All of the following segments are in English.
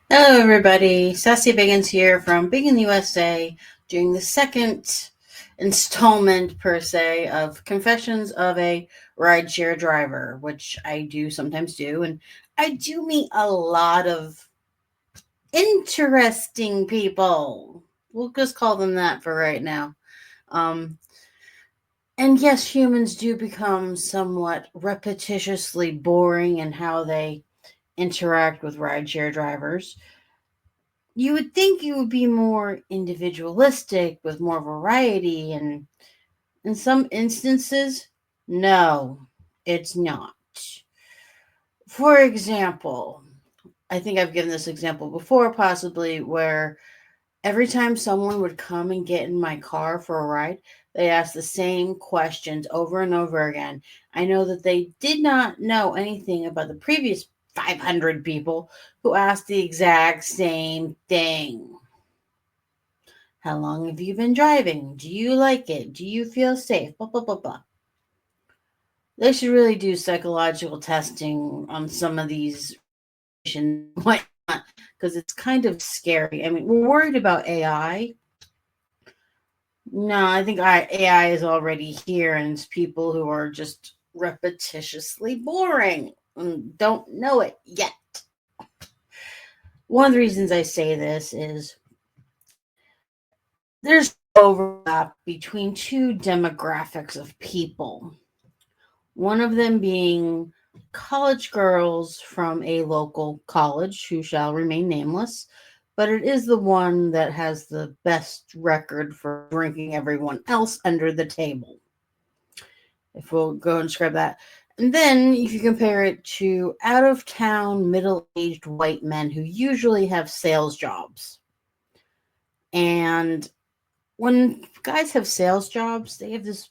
Hello, everybody. Sassy Biggins here from Biggin USA, doing the second installment, per se, of Confessions of a Rideshare Driver, which I do sometimes do. And I do meet a lot of interesting people. We'll just call them that for right now. Um, and yes, humans do become somewhat repetitiously boring in how they interact with rideshare drivers. You would think you would be more individualistic with more variety, and in some instances, no, it's not. For example, I think I've given this example before, possibly, where every time someone would come and get in my car for a ride, they asked the same questions over and over again. I know that they did not know anything about the previous 500 people who asked the exact same thing. How long have you been driving? Do you like it? Do you feel safe? Blah, blah, blah, blah. They should really do psychological testing on some of these relations, because it's kind of scary. I mean, we're worried about AI. No, I think AI is already here, and it's people who are just repetitiously boring and don't know it yet. One of the reasons I say this is there's overlap between two demographics of people. One of them being college girls from a local college who shall remain nameless, but it is the one that has the best record for drinking everyone else under the table. If we'll go and describe that. And then if you compare it to out of town, middle aged white men who usually have sales jobs. And when guys have sales jobs, they have this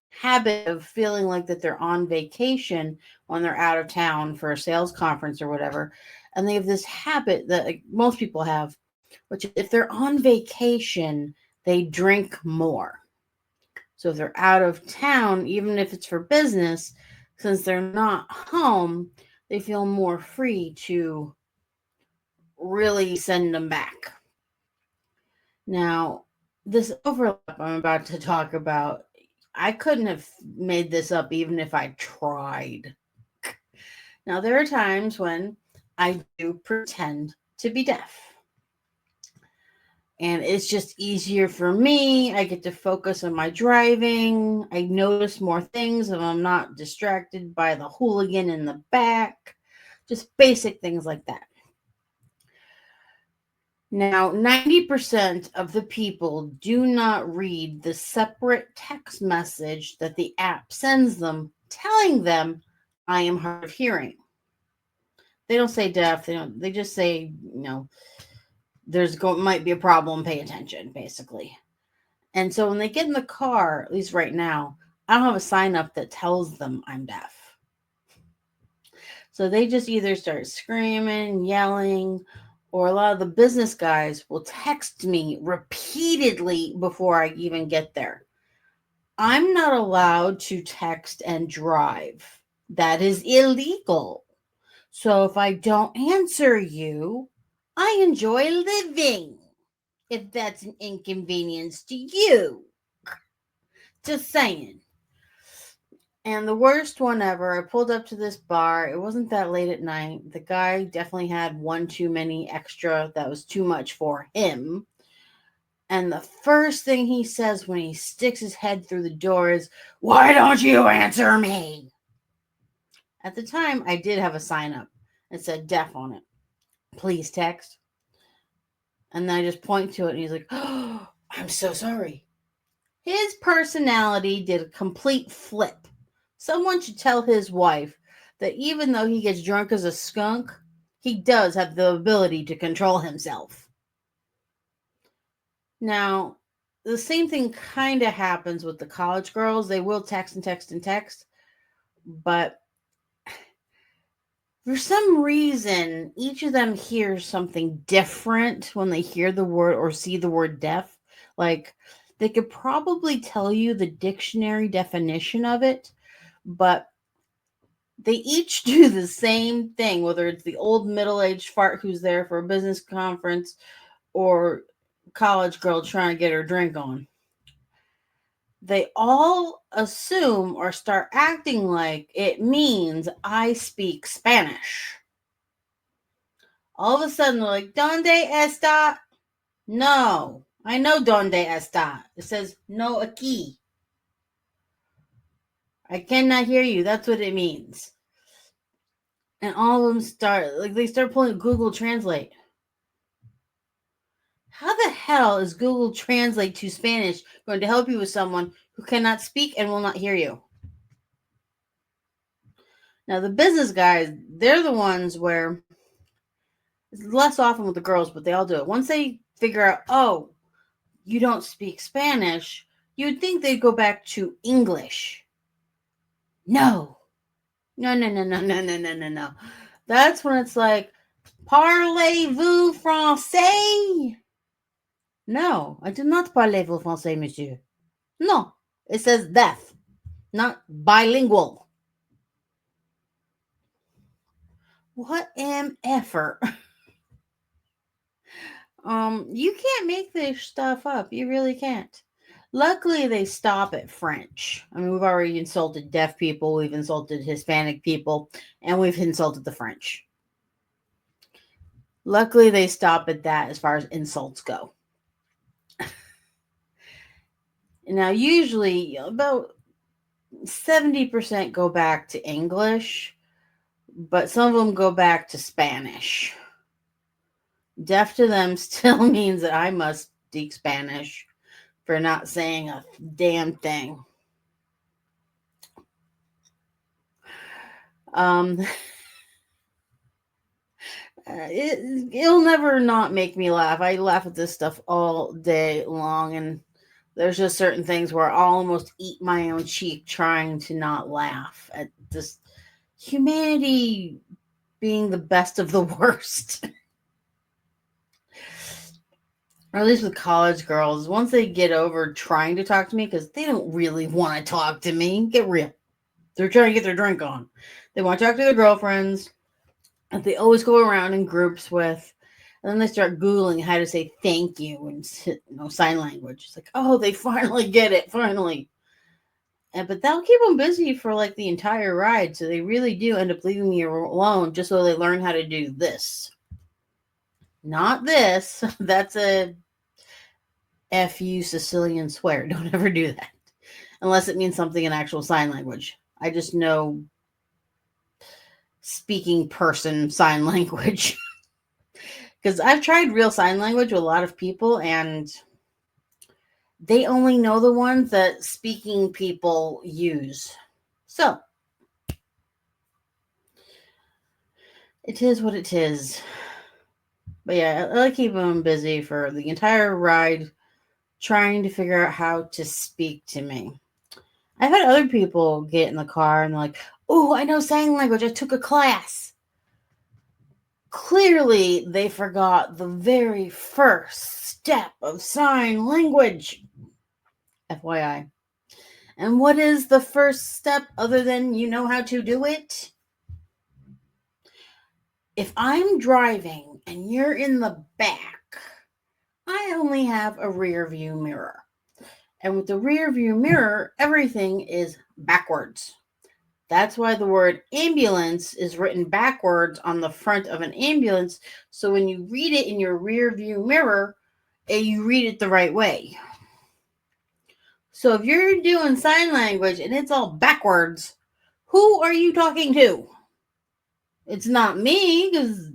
habit of feeling like that they're on vacation when they're out of town for a sales conference or whatever. And they have this habit that, like, most people have, which is if they're on vacation, they drink more. So if they're out of town, even if it's for business, since they're not home, they feel more free to really send them back. Now, this overlap I'm about to talk about, I couldn't have made this up even if I tried. Now, there are times when I do pretend to be deaf. And it's just easier for me. I get to focus on my driving. I notice more things if I'm not distracted by the hooligan in the back. Just basic things like that. Now, 90% of the people do not read the separate text message that the app sends them telling them I am hard of hearing. They don't say deaf, they just say, might be a problem, pay attention, basically. And so when they get in the car, at least right now, I don't have a sign up that tells them I'm deaf. So they just either start screaming, yelling, or a lot of the business guys will text me repeatedly before I even get there. I'm not allowed to text and drive. That is illegal. So if I don't answer you, I enjoy living. If that's an inconvenience to you. Just saying. And the worst one ever, I pulled up to this bar. It wasn't that late at night. The guy definitely had one too many extra that was too much for him. And the first thing he says when he sticks his head through the door is, "Why don't you answer me?" At the time, I did have a sign up that said deaf on it. Please text. And then I just point to it and he's like, "Oh, I'm so sorry." His personality did a complete flip. Someone should tell his wife that even though he gets drunk as a skunk, he does have the ability to control himself. Now, the same thing kind of happens with the college girls. They will text and text and text, but for some reason, each of them hears something different when they hear the word or see the word deaf. Like, they could probably tell you the dictionary definition of it, but They each do the same thing, whether it's the old middle-aged fart who's there for a business conference or college girl trying to get her drink on. They all assume or start acting like it means I speak Spanish. All of a sudden, they're like, ¿Dónde está? No, I know ¿Dónde está? It says no aquí. I cannot hear you. That's what it means. And all of them they start pulling Google Translate. How the hell is Google Translate to Spanish going to help you with someone who cannot speak and will not hear you? Now, the business guys, they're the ones where it's less often with the girls, but they all do it. Once they figure out, oh, you don't speak Spanish, you'd think they'd go back to English. No. No. That's when it's like, parlez-vous français? No, I do not parlez-vous français, monsieur. No, it says deaf, not bilingual. What MFer? You can't make this stuff up. You really can't. Luckily, they stop at French. I mean, we've already insulted deaf people, we've insulted Hispanic people, and we've insulted the French. Luckily, they stop at that as far as insults go. Now, usually, about 70% go back to English, but some of them go back to Spanish. Deaf to them still means that I must speak Spanish for not saying a damn thing. It'll never not make me laugh. I laugh at this stuff all day long, and there's just certain things where I'll almost eat my own cheek trying to not laugh at this humanity being the best of the worst. Or at least with college girls, once they get over trying to talk to me, because they don't really want to talk to me, get real. They're trying to get their drink on. They want to talk to their girlfriends that they always go around in groups with. And then they start Googling how to say thank you and sign language. It's like, oh, they finally get it, finally. But that'll keep them busy for like the entire ride. So they really do end up leaving me alone just so they learn how to do this. Not this. That's a F-U Sicilian swear. Don't ever do that. Unless it means something in actual sign language. I just know speaking person sign language. Because I've tried real sign language with a lot of people, and they only know the ones that speaking people use. So, it is what it is. But yeah, I keep them busy for the entire ride, trying to figure out how to speak to me. I've had other people get in the car and like, oh, I know sign language. I took a class. Clearly, they forgot the very first step of sign language. FYI. And what is the first step other than you know how to do it? If I'm driving and you're in the back, I only have a rear view mirror. And with the rear view mirror, everything is backwards. That's why the word ambulance is written backwards on the front of an ambulance. So when you read it in your rear view mirror, you read it the right way. So if you're doing sign language and it's all backwards, who are you talking to? It's not me, because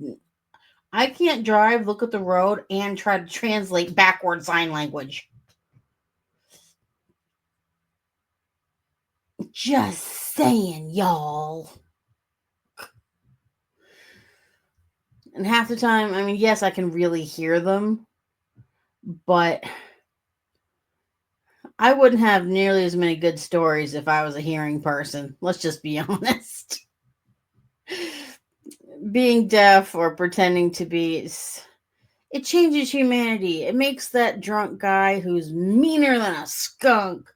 I can't drive, look at the road, and try to translate backward sign language. Just saying, y'all. And half the time, I mean, yes, I can really hear them, but I wouldn't have nearly as many good stories if I was a hearing person. Let's just be honest. Being deaf or pretending to be, it changes humanity. It makes that drunk guy who's meaner than a skunk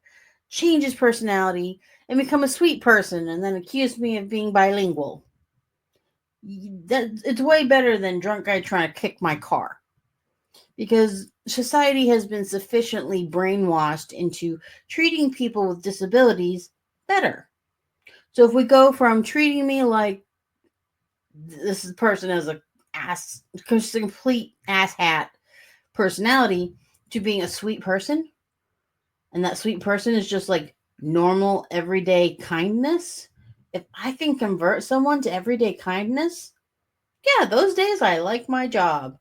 change his personality. and become a sweet person and then accuse me of being bilingual. It's way better than drunk guy trying to kick my car. Because society has been sufficiently brainwashed into treating people with disabilities better. So if we go from treating me like this person as a ass, just a complete asshat personality, to being a sweet person, and that sweet person is just like normal everyday kindness. If I can convert someone to everyday kindness, yeah, those days I like my job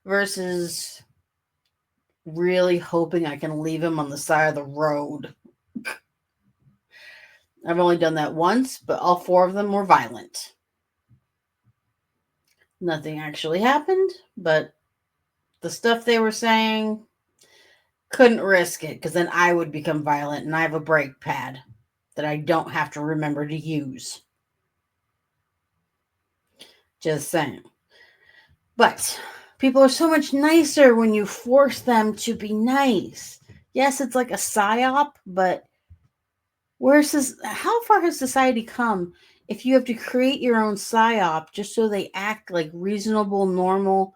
versus really hoping I can leave him on the side of the road. I've only done that once, but all four of them were violent. Nothing actually happened, but the stuff they were saying, couldn't risk it because then I would become violent and I have a brake pad that I don't have to remember to use. Just saying. But people are so much nicer when you force them to be nice. Yes, it's like a psyop, but how far has society come if you have to create your own psyop just so they act like reasonable, normal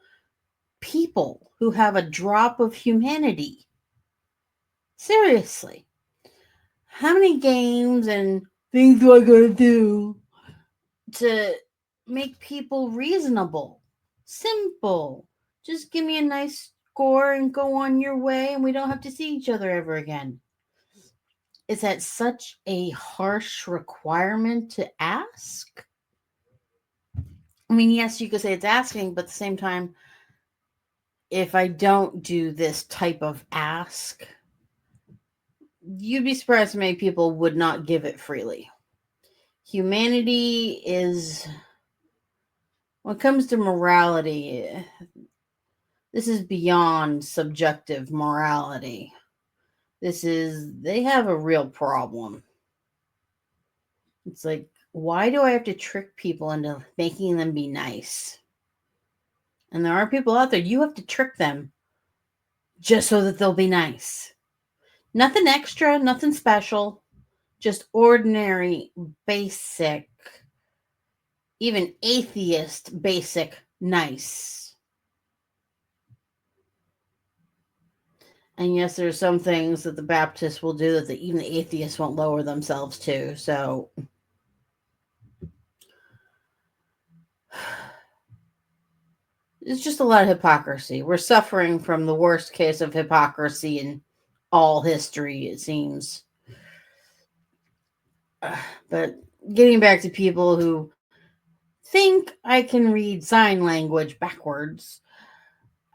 people who have a drop of humanity? Seriously. How many games and things do I gotta do to make people reasonable? Simple. Just give me a nice score and go on your way, and we don't have to see each other ever again. Is that such a harsh requirement to ask? I mean, yes, you could say it's asking, but at the same time, if I don't do this type of ask, you'd be surprised how many people would not give it freely. Humanity is, when it comes to morality, this is beyond subjective morality. They have a real problem. It's like, why do I have to trick people into making them be nice? And there are people out there, you have to trick them just so that they'll be nice. Nothing extra, nothing special, just ordinary, basic, even atheist, basic, nice. And yes, there's some things that the Baptists will do that even the atheists won't lower themselves to. So it's just a lot of hypocrisy. We're suffering from the worst case of hypocrisy in all history, it seems. But getting back to people who think I can read sign language backwards,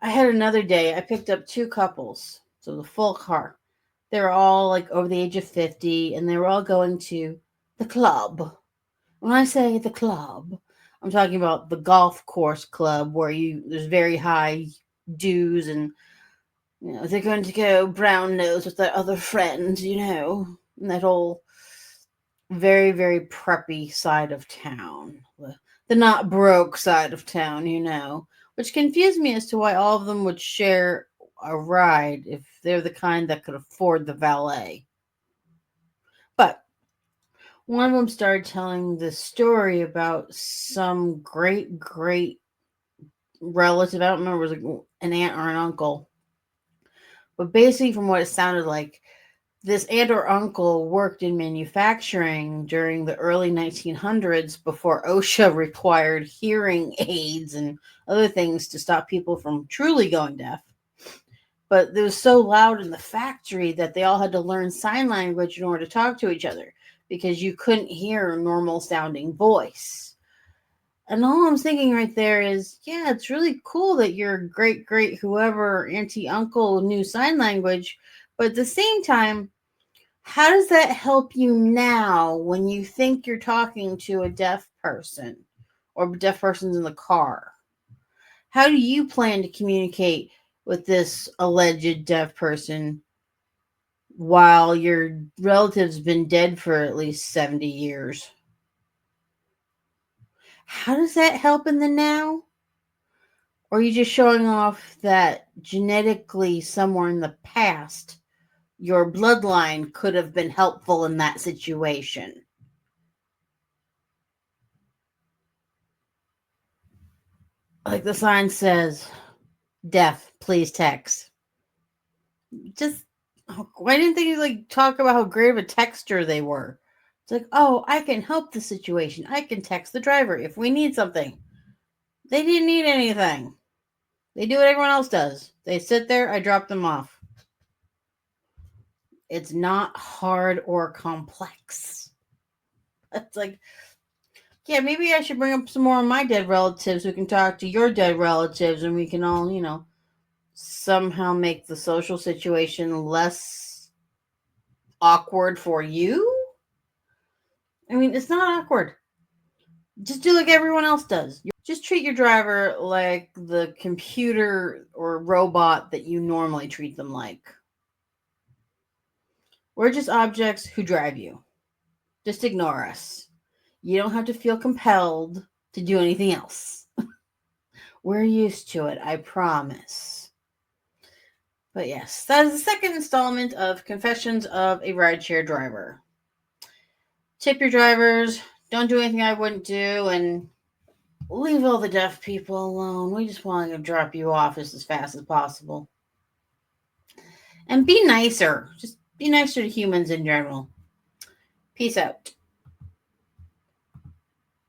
I had another day. I picked up two couples, so the full car. They were all like over the age of 50, and they were all going to the club. When I say the club, I'm talking about the golf course club where there's very high dues, and they're going to go brown nose with their other friends, and that whole very, very preppy side of town. The not broke side of town, which confused me as to why all of them would share a ride if they're the kind that could afford the valet. But one of them started telling this story about some great, great relative. I don't remember if it was an aunt or an uncle. But basically, from what it sounded like, this aunt or uncle worked in manufacturing during the early 1900s before OSHA required hearing aids and other things to stop people from truly going deaf. But it was so loud in the factory that they all had to learn sign language in order to talk to each other because you couldn't hear a normal sounding voice. And all I'm thinking right there is, yeah, it's really cool that your great whoever auntie uncle knew sign language, but at the same time, how does that help you now when you think you're talking to a deaf person or deaf person's in the car? How do you plan to communicate with this alleged deaf person while your relative's been dead for at least 70 years? How does that help in the now? Or are you just showing off that genetically somewhere in the past your bloodline could have been helpful in that situation. Like the sign says, deaf, please text. Just, why didn't they like talk about how great of a texter they were? It's like, oh, I can help the situation. I can text the driver if we need something. They didn't need anything. They do what everyone else does. They sit there, I drop them off. It's not hard or complex. It's like, yeah, maybe I should bring up some more of my dead relatives who can talk to your dead relatives and we can all, somehow make the social situation less awkward for you. I mean, it's not awkward. Just do like everyone else does. Just treat your driver like the computer or robot that you normally treat them like. We're just objects who drive you. Just ignore us. You don't have to feel compelled to do anything else. We're used to it, I promise. But yes, that is the second installment of Confessions of a Rideshare Driver. Tip your drivers, don't do anything I wouldn't do, and leave all the deaf people alone. We just want to drop you off as fast as possible. And be nicer. Just be nicer to humans in general. Peace out.